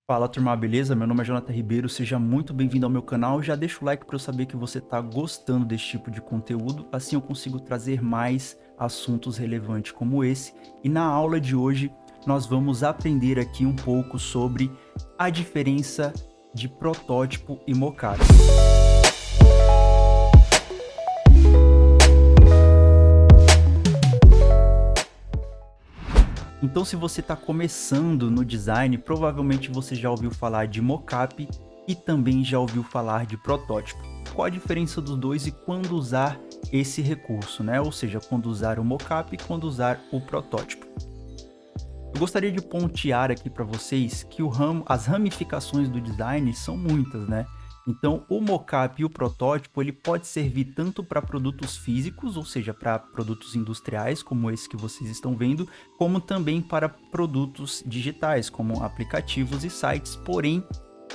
Fala turma, beleza? Meu nome é Jonathan Ribeiro, seja muito bem-vindo ao meu canal. Já deixa o like para eu saber que você está gostando desse tipo de conteúdo, assim eu consigo trazer mais assuntos relevantes como esse. E na aula de hoje nós vamos aprender aqui um pouco sobre a diferença de protótipo e mockup. Então, se você está começando no design, provavelmente você já ouviu falar de mockup e também já ouviu falar de protótipo. Qual a diferença dos dois e quando usar esse recurso, né? Ou seja, quando usar o mockup e quando usar o protótipo. Eu gostaria de pontear aqui para vocês que as ramificações do design são muitas, né? Então, o mockup e o protótipo, ele pode servir tanto para produtos físicos, ou seja, para produtos industriais, como esse que vocês estão vendo, como também para produtos digitais, como aplicativos e sites. Porém,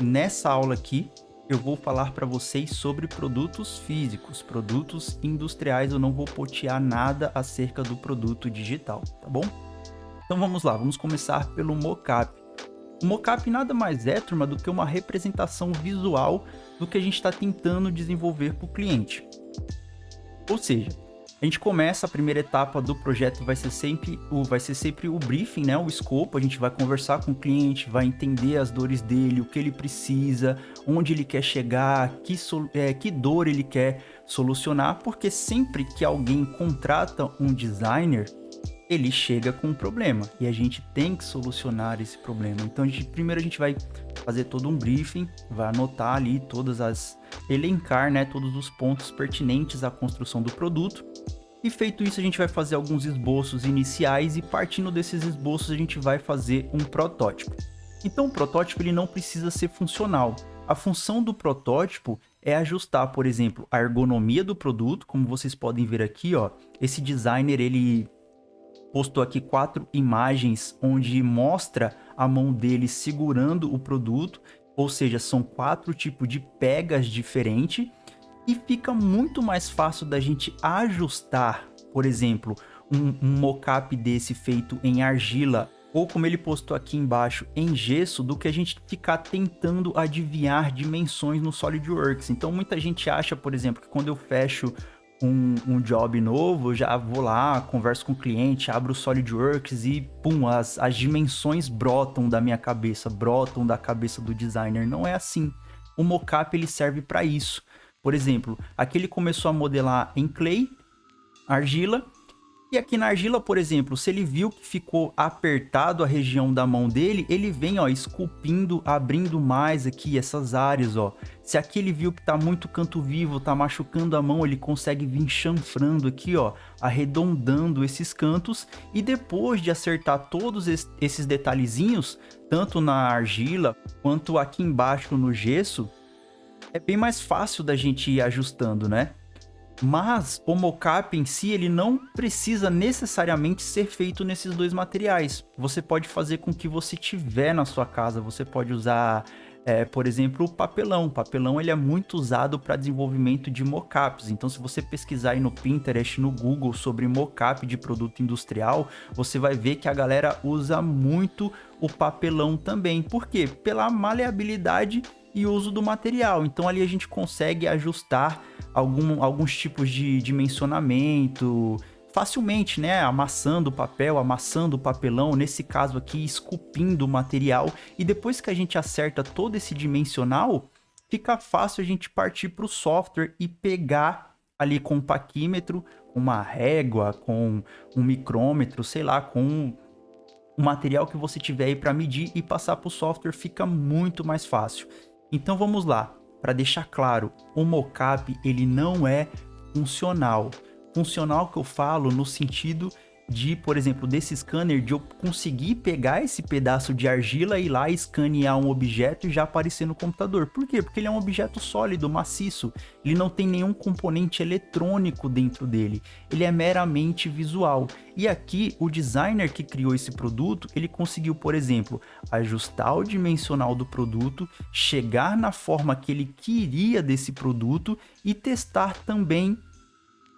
nessa aula aqui, eu vou falar para vocês sobre produtos físicos, produtos industriais. Eu não vou pontear nada acerca do produto digital, tá bom? Então vamos lá, vamos começar pelo mockup. O mockup nada mais é, turma, do que uma representação visual do que a gente está tentando desenvolver para o cliente. Ou seja, a gente começa, a primeira etapa do projeto vai ser sempre o briefing, né? O escopo. A gente vai conversar com o cliente, vai entender as dores dele, o que ele precisa, onde ele quer chegar, que dor ele quer solucionar, porque sempre que alguém contrata um designer, ele chega com um problema e a gente tem que solucionar esse problema. Então, primeiro a gente vai fazer todo um briefing, vai anotar ali elencar, né, todos os pontos pertinentes à construção do produto. E feito isso, a gente vai fazer alguns esboços iniciais e partindo desses esboços a gente vai fazer um protótipo. Então, o protótipo ele não precisa ser funcional. A função do protótipo é ajustar, por exemplo, a ergonomia do produto, como vocês podem ver aqui, ó. Esse designer ele postou aqui 4 imagens onde mostra a mão dele segurando o produto, ou seja, são 4 tipos de pegas diferentes e fica muito mais fácil da gente ajustar, por exemplo, um mockup desse feito em argila ou como ele postou aqui embaixo, em gesso, do que a gente ficar tentando adivinhar dimensões no SolidWorks. Então muita gente acha, por exemplo, que quando eu fecho um job novo, eu já vou lá, converso com o cliente, abro o SolidWorks e pum, as dimensões brotam da minha cabeça, brotam da cabeça do designer. Não é assim. O mockup ele serve para isso. Por exemplo, aqui ele começou a modelar em clay, argila, e aqui na argila, por exemplo, se ele viu que ficou apertado a região da mão dele, ele vem, ó, esculpindo, abrindo mais aqui essas áreas, ó. Se aqui ele viu que tá muito canto vivo, tá machucando a mão, ele consegue vir chanfrando aqui, ó, arredondando esses cantos. E depois de acertar todos esses detalhezinhos, tanto na argila quanto aqui embaixo no gesso, é bem mais fácil da gente ir ajustando, né? Mas o mockup em si, ele não precisa necessariamente ser feito nesses dois materiais. Você pode fazer com o que você tiver na sua casa. Você pode usar, por exemplo, o papelão. O papelão ele é muito usado para desenvolvimento de mockups. Então, se você pesquisar aí no Pinterest, no Google sobre mockup de produto industrial, você vai ver que a galera usa muito o papelão também. Por quê? Pela maleabilidade e uso do material. Então ali a gente consegue ajustar alguns tipos de dimensionamento facilmente, né? Amassando o papel, amassando o papelão, nesse caso aqui esculpindo o material. E depois que a gente acerta todo esse dimensional, fica fácil a gente partir para o software e pegar ali com um paquímetro, uma régua, com um micrômetro, sei lá, com o material que você tiver aí para medir e passar para o software, fica muito mais fácil. Então vamos lá, para deixar claro, o mockup ele não é funcional. Funcional que eu falo no sentido de, por exemplo, desse scanner, de eu conseguir pegar esse pedaço de argila e ir lá e escanear um objeto e já aparecer no computador. Por quê? Porque ele é um objeto sólido, maciço. Ele não tem nenhum componente eletrônico dentro dele. Ele é meramente visual. E aqui, o designer que criou esse produto, ele conseguiu, por exemplo, ajustar o dimensional do produto, chegar na forma que ele queria desse produto e testar também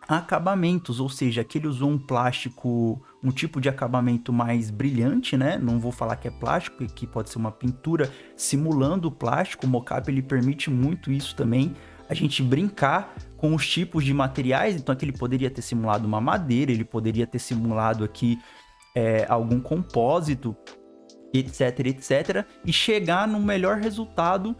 acabamentos, ou seja, aqui ele usou um plástico, um tipo de acabamento mais brilhante, né? Não vou falar que é plástico, que pode ser uma pintura simulando o plástico. O mocap ele permite muito isso também, a gente brincar com os tipos de materiais. Então aqui ele poderia ter simulado uma madeira, ele poderia ter simulado aqui algum compósito, etc, etc, e chegar no melhor resultado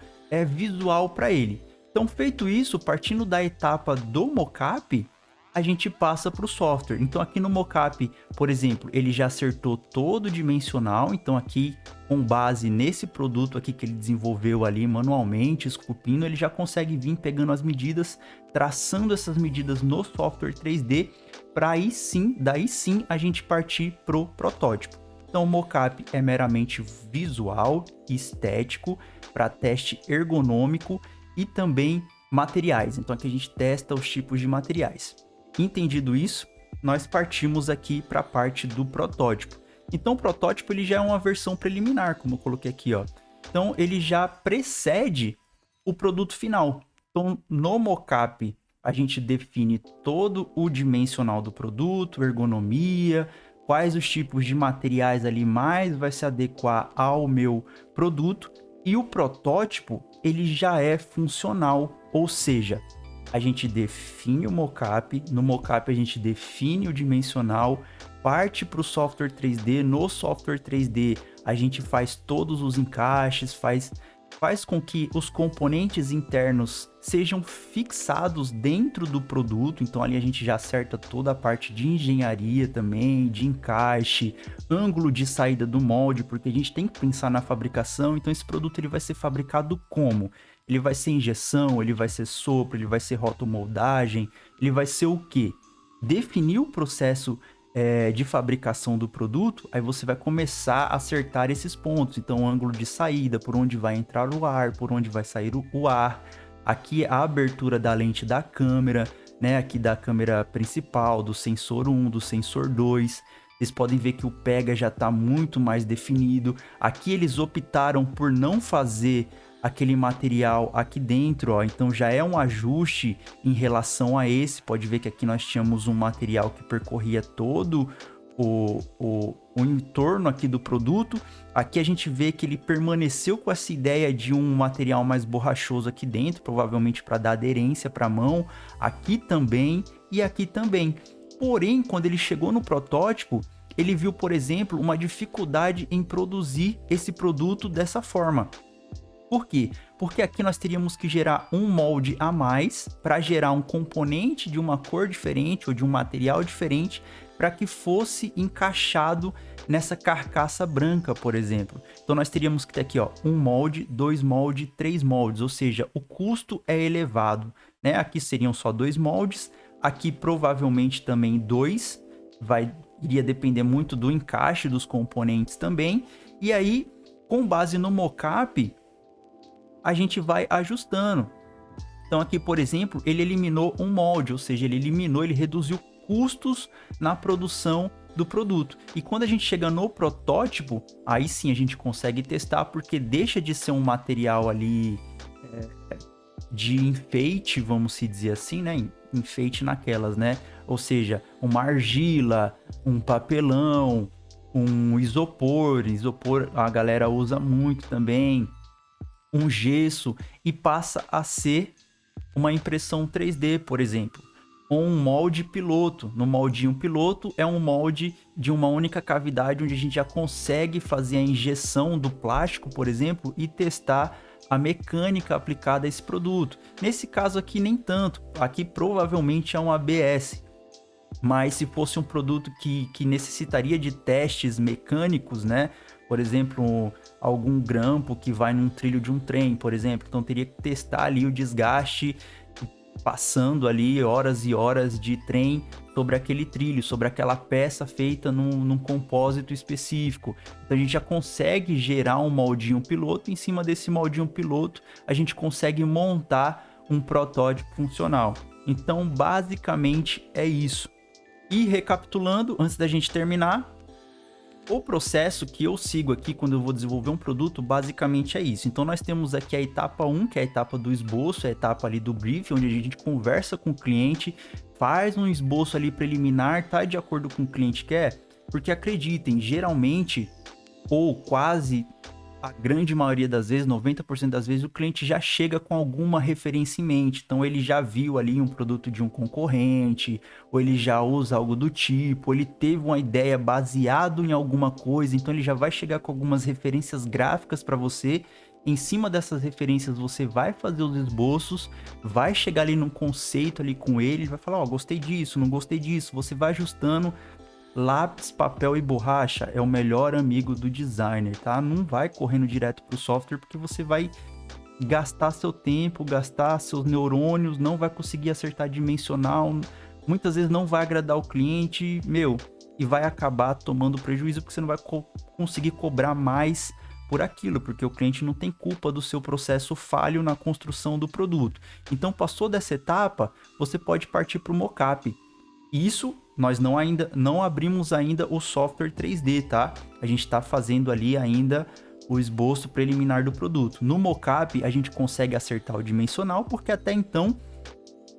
visual para ele. Então, feito isso, partindo da etapa do mockup, a gente passa para o software. Então, aqui no mockup, por exemplo, ele já acertou todo o dimensional. Então, aqui, com base nesse produto aqui que ele desenvolveu ali manualmente, esculpindo, ele já consegue vir pegando as medidas, traçando essas medidas no software 3D, para daí sim, a gente partir pro protótipo. Então, o mockup é meramente visual, estético, para teste ergonômico e também materiais. Então, aqui a gente testa os tipos de materiais. Entendido isso, nós partimos aqui para a parte do protótipo. Então, o protótipo ele já é uma versão preliminar, como eu coloquei aqui, ó. Então, ele já precede o produto final. Então, no mockup, a gente define todo o dimensional do produto, ergonomia, quais os tipos de materiais ali mais vai se adequar ao meu produto. E o protótipo, ele já é funcional, ou seja, a gente define o mockup, no mockup a gente define o dimensional, parte para o software 3D, no software 3D a gente faz todos os encaixes, faz com que os componentes internos sejam fixados dentro do produto. Então ali a gente já acerta toda a parte de engenharia também, de encaixe, ângulo de saída do molde, porque a gente tem que pensar na fabricação. Então esse produto ele vai ser fabricado como? Ele vai ser injeção, ele vai ser sopro, ele vai ser rotomoldagem, ele vai ser o quê? Definir o processo de fabricação do produto, aí você vai começar a acertar esses pontos. Então, o ângulo de saída, por onde vai entrar o ar, por onde vai sair o ar. Aqui a abertura da lente da câmera, né? Aqui da câmera principal, do sensor 1, do sensor 2. Vocês podem ver que o pega já está muito mais definido. Aqui eles optaram por não fazer aquele material aqui dentro, ó, então já é um ajuste em relação a esse. Pode ver que aqui nós tínhamos um material que percorria todo o entorno aqui do produto. Aqui a gente vê que ele permaneceu com essa ideia de um material mais borrachoso aqui dentro, provavelmente para dar aderência para a mão, aqui também e aqui também. Porém, quando ele chegou no protótipo, ele viu, por exemplo, uma dificuldade em produzir esse produto dessa forma. Por quê? Porque aqui nós teríamos que gerar um molde a mais para gerar um componente de uma cor diferente ou de um material diferente para que fosse encaixado nessa carcaça branca, por exemplo. Então nós teríamos que ter aqui, ó, um molde, 2 moldes, 3 moldes, ou seja, o custo é elevado, né? Aqui seriam só 2 moldes, aqui provavelmente também 2, iria depender muito do encaixe dos componentes também. E aí, com base no mockup, a gente vai ajustando. Então aqui, por exemplo, ele eliminou um molde, ou seja, ele reduziu custos na produção do produto. E quando a gente chega no protótipo, aí sim a gente consegue testar, porque deixa de ser um material ali de enfeite, vamos se dizer assim, né? Enfeite naquelas, né? Ou seja, uma argila, um papelão, um isopor a galera usa muito também, um gesso, e passa a ser uma impressão 3D, por exemplo, ou um molde piloto. No moldinho piloto é um molde de uma única cavidade, onde a gente já consegue fazer a injeção do plástico, por exemplo, e testar a mecânica aplicada a esse produto. Nesse caso aqui nem tanto, aqui provavelmente é um ABS, mas se fosse um produto que necessitaria de testes mecânicos, né? Por exemplo, algum grampo que vai num trilho de um trem, por exemplo. Então teria que testar ali o desgaste, passando ali horas e horas de trem sobre aquele trilho, sobre aquela peça feita num compósito específico. Então a gente já consegue gerar um moldinho piloto. Em cima desse moldinho piloto, a gente consegue montar um protótipo funcional. Então basicamente é isso. E recapitulando, antes da gente terminar, O processo que eu sigo aqui quando eu vou desenvolver um produto, basicamente é isso. Então, nós temos aqui a etapa 1, que é a etapa do esboço, a etapa ali do brief, onde a gente conversa com o cliente, faz um esboço ali preliminar, tá de acordo com o que o cliente quer, porque acreditem, geralmente, ou quase a grande maioria das vezes, 90% das vezes, o cliente já chega com alguma referência em mente. Então, ele já viu ali um produto de um concorrente, ou ele já usa algo do tipo, ou ele teve uma ideia baseado em alguma coisa. Então, ele já vai chegar com algumas referências gráficas para você. Em cima dessas referências, você vai fazer os esboços, vai chegar ali num conceito ali com ele, vai falar, ó, gostei disso, não gostei disso. Você vai ajustando. Lápis, papel e borracha é o melhor amigo do designer, tá? Não vai correndo direto pro software, porque você vai gastar seu tempo, gastar seus neurônios, não vai conseguir acertar dimensional, muitas vezes não vai agradar o cliente, e vai acabar tomando prejuízo, porque você não vai conseguir cobrar mais por aquilo, porque o cliente não tem culpa do seu processo falho na construção do produto. Então, passou dessa etapa, você pode partir para o mockup. Isso, nós não abrimos ainda o software 3D, tá? A gente está fazendo ali ainda o esboço preliminar do produto. No mockup, a gente consegue acertar o dimensional, porque até então,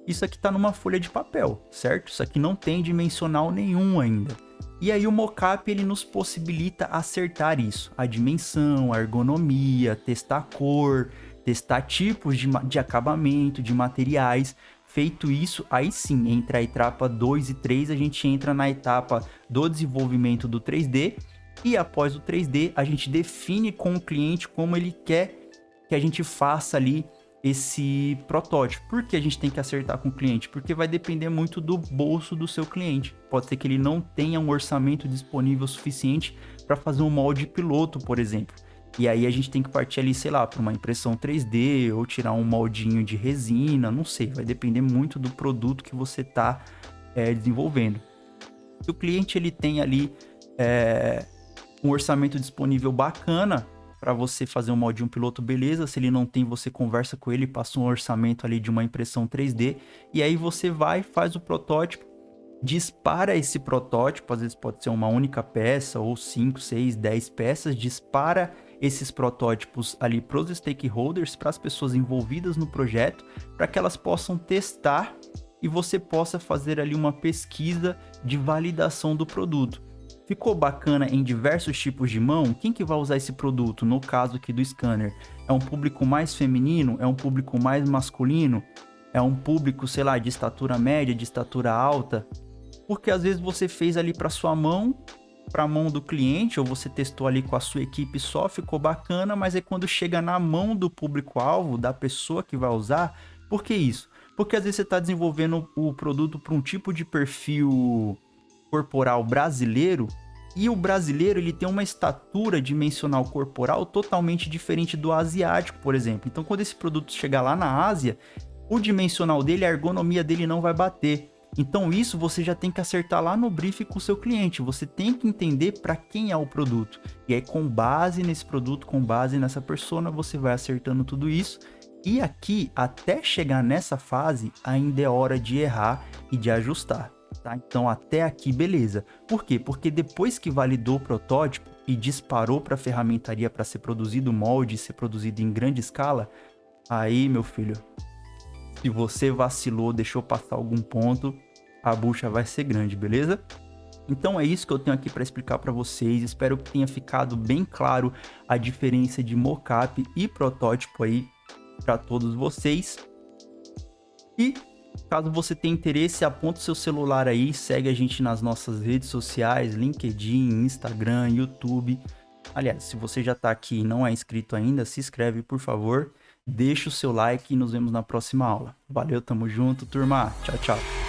isso aqui está numa folha de papel, certo? Isso aqui não tem dimensional nenhum ainda. E aí o mockup, ele nos possibilita acertar isso. A dimensão, a ergonomia, testar a cor, testar tipos de acabamento, de materiais. Feito isso, aí sim, entre a etapa 2 e 3, a gente entra na etapa do desenvolvimento do 3D, e após o 3D, a gente define com o cliente como ele quer que a gente faça ali esse protótipo. Por que a gente tem que acertar com o cliente? Porque vai depender muito do bolso do seu cliente. Pode ser que ele não tenha um orçamento disponível suficiente para fazer um molde piloto, por exemplo. E aí a gente tem que partir ali, sei lá, para uma impressão 3D ou tirar um moldinho de resina, não sei, vai depender muito do produto que você está desenvolvendo. Se o cliente ele tem ali um orçamento disponível bacana para você fazer um moldinho piloto, beleza. Se ele não tem, você conversa com ele, passa um orçamento ali de uma impressão 3D, e aí você vai, faz o protótipo, dispara esse protótipo, às vezes pode ser uma única peça, ou 5, 6, 10 peças, dispara esses protótipos ali para os stakeholders, para as pessoas envolvidas no projeto, para que elas possam testar e você possa fazer ali uma pesquisa de validação do produto. Ficou bacana em diversos tipos de mão? Quem que vai usar esse produto? No caso aqui do scanner, é um público mais feminino? É um público mais masculino? É um público, sei lá, de estatura média, de estatura alta? Porque às vezes você fez ali para sua mão, para a mão do cliente, ou você testou ali com a sua equipe só, ficou bacana, mas aí quando chega na mão do público-alvo, da pessoa que vai usar, por que isso? Porque às vezes você está desenvolvendo o produto para um tipo de perfil corporal brasileiro, e o brasileiro ele tem uma estatura dimensional corporal totalmente diferente do asiático, por exemplo. Então quando esse produto chegar lá na Ásia, o dimensional dele, a ergonomia dele não vai bater. Então isso você já tem que acertar lá no briefing com o seu cliente, você tem que entender para quem é o produto. E aí com base nesse produto, com base nessa persona, você vai acertando tudo isso. E aqui, até chegar nessa fase, ainda é hora de errar e de ajustar. Tá? Então até aqui beleza. Por quê? Porque depois que validou o protótipo e disparou para a ferramentaria para ser produzido o molde, ser produzido em grande escala, aí meu filho, se você vacilou, deixou passar algum ponto, a bucha vai ser grande, beleza? Então é isso que eu tenho aqui para explicar para vocês. Espero que tenha ficado bem claro a diferença de mockup e protótipo aí para todos vocês. E caso você tenha interesse, aponta o seu celular aí, segue a gente nas nossas redes sociais, LinkedIn, Instagram, YouTube. Aliás, se você já está aqui e não é inscrito ainda, se inscreve, por favor. Deixa o seu like e nos vemos na próxima aula. Valeu, tamo junto, turma. Tchau, tchau.